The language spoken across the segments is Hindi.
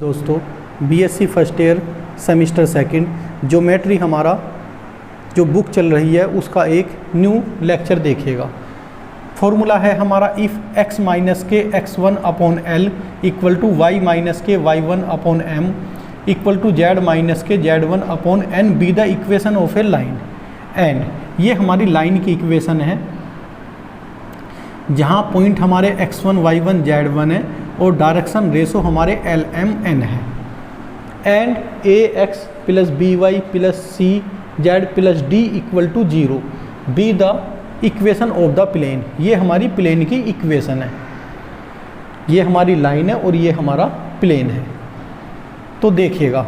दोस्तों BSc first year semester second geometry हमारा जो बुक चल रही है उसका एक न्यू लेक्चर देखिएगा। फॉर्मूला है हमारा इफ़ x माइनस के x1 upon L equal to Y minus के y1 upon M equal to z minus के z1 upon N be the equation of a line. And ये हमारी लाइन की इक्वेशन है जहाँ पॉइंट हमारे x1 y1 z1 है और डायरेक्शन रेशो हमारे एल एम एन है। And A X plus B Y plus C Z plus D equal to 0 be the equation of the plane. ये हमारी प्लेन की इक्वेशन है, ये हमारी लाइन है और ये हमारा प्लेन है। तो देखिएगा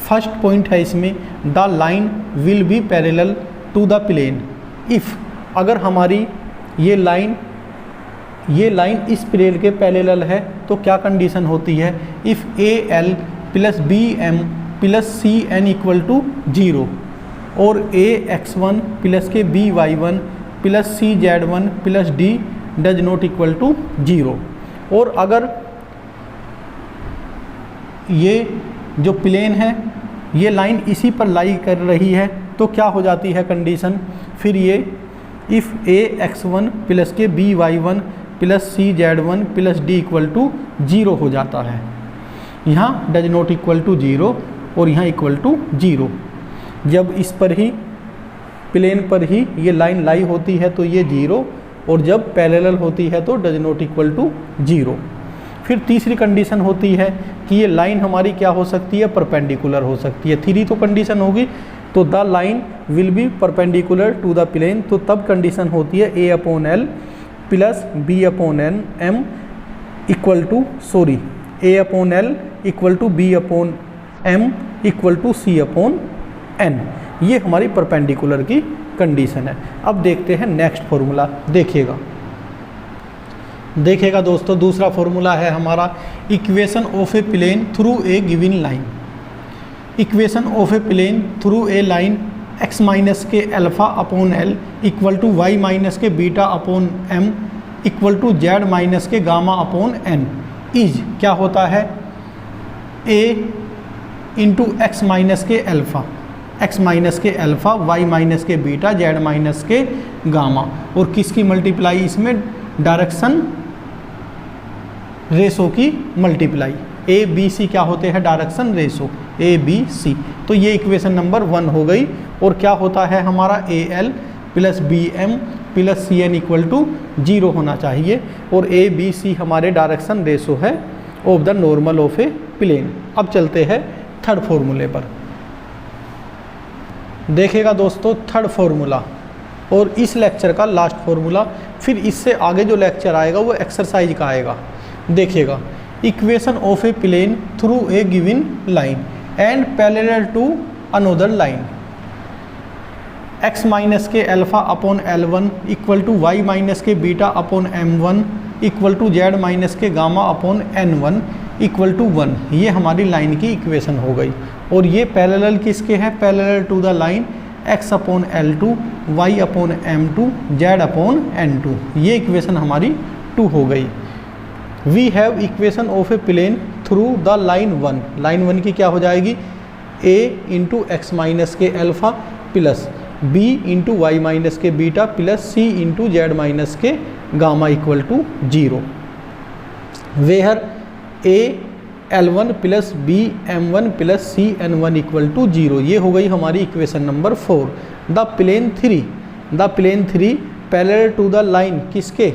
फर्स्ट पॉइंट है इसमें the line will be parallel to the plane if, अगर हमारी ये लाइन इस प्लेन के पैरेलल है तो क्या कंडीशन होती है, if a l plus b m plus c n equal to 0 और ए एक्स वन प्लस के b y one plus C z one plus d does not equal to 0। और अगर ये जो प्लेन है ये लाइन इसी पर लाई कर रही है तो क्या हो जाती है कंडीशन, फिर ये if a x one plus के b y one plus C z one plus D equal to 0 हो जाता है। यहाँ डज नॉट इक्वल टू 0 और यहाँ इक्वल टू 0। जब इस पर ही प्लेन पर ही ये लाइन लाई होती है तो ये 0 और जब पैरेलल होती है तो डज नॉट इक्वल टू 0। फिर तीसरी कंडीशन होती है कि ये लाइन हमारी क्या हो सकती है, परपेंडिकुलर हो सकती है। 3 तो कंडीशन होगी तो the line will be perpendicular to the plane, तो तब कंडीशन होती है a upon l plus b upon n m equal to a upon L equal to b upon M equal to c upon n. ये हमारी परपेंडिकुलर की कंडीशन है। अब देखते हैं नेक्स्ट फॉर्मूला। देखिएगा दोस्तों दूसरा फॉर्मूला है हमारा equation of a plane through a given line. Equation of a plane through a line x minus के alpha upon L equal to Y minus के beta upon M equal to z minus के गामा अपॉन एन इज क्या होता है, a इंटू एक्स माइनस के अल्फ़ा वाई माइनस के बीटा जेड माइनस के गामा, और किसकी मल्टीप्लाई इसमें डायरेक्शन रेशो की मल्टीप्लाई। ए बी सी क्या होते हैं, direction ratio a b c. तो ये इक्वेशन नंबर 1 हो गई। और क्या होता है हमारा a l plus b m plus c n equal to 0 होना चाहिए और ए बी सी हमारे डायरेक्शन रेशो है of the normal of a plane. अब चलते हैं थर्ड फॉर्मूले पर। देखिएगा दोस्तों थर्ड फॉर्मूला और इस लेक्चर का लास्ट फॉर्मूला, फिर इससे आगे जो लेक्चर आएगा वो एक्सरसाइज का आएगा। देखिएगा equation of a plane through a given line and parallel to another line. x minus के alpha upon L1 equal to Y minus के beta upon M1 equal to z minus के gamma upon N1 equal to 1। ये हमारी लाइन की इक्वेशन हो गई। और ये पैरेलल किसके हैं, parallel to the line x upon L2 y upon M2 z upon N2। ये इक्वेशन हमारी 2 हो गई। We have equation of a plane through the line 1। Line 1 की क्या हो जाएगी, a इंटू एक्स माइनस के alpha plus b into y minus के beta plus c into z minus के gamma equal to 0। Where a L1 plus b M1 plus c N1 equal to 0। ये हो गई हमारी equation number 4। The plane 3 parallel to the line किसके,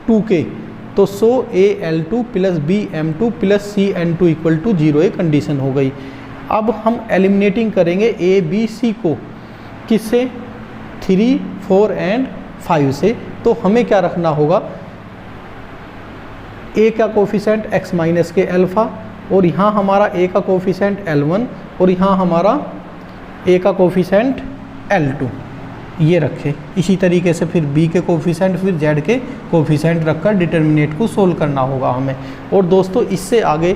2 के, तो so a L2 plus b M2 plus c N2 equal to 0 एक कंडीशन हो गई। अब हम एलिमिनेटिंग करेंगे a b c को किससे, 3, 4 एंड 5 से। तो हमें क्या रखना होगा, a का कोफिशेंट x माइनस के अल्फ़ा और यहाँ हमारा a का कोफिशेंट L1 और यहाँ हमारा a का कोफिशेंट L2 ये रखे। इसी तरीके से फिर b के कोफिशेंट फिर z के कोफिशेंट रखकर डिटर्मिनेंट को सोल्व करना होगा हमें। और दोस्तों इससे आगे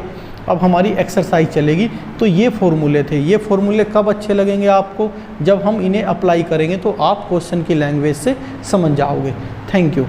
अब हमारी एक्सरसाइज चलेगी। तो ये फॉर्मूले थे, ये फॉर्मूले कब अच्छे लगेंगे आपको, जब हम इन्हें अप्लाई करेंगे तो आप क्वेश्चन की लैंग्वेज से समझ जाओगे। Thank you.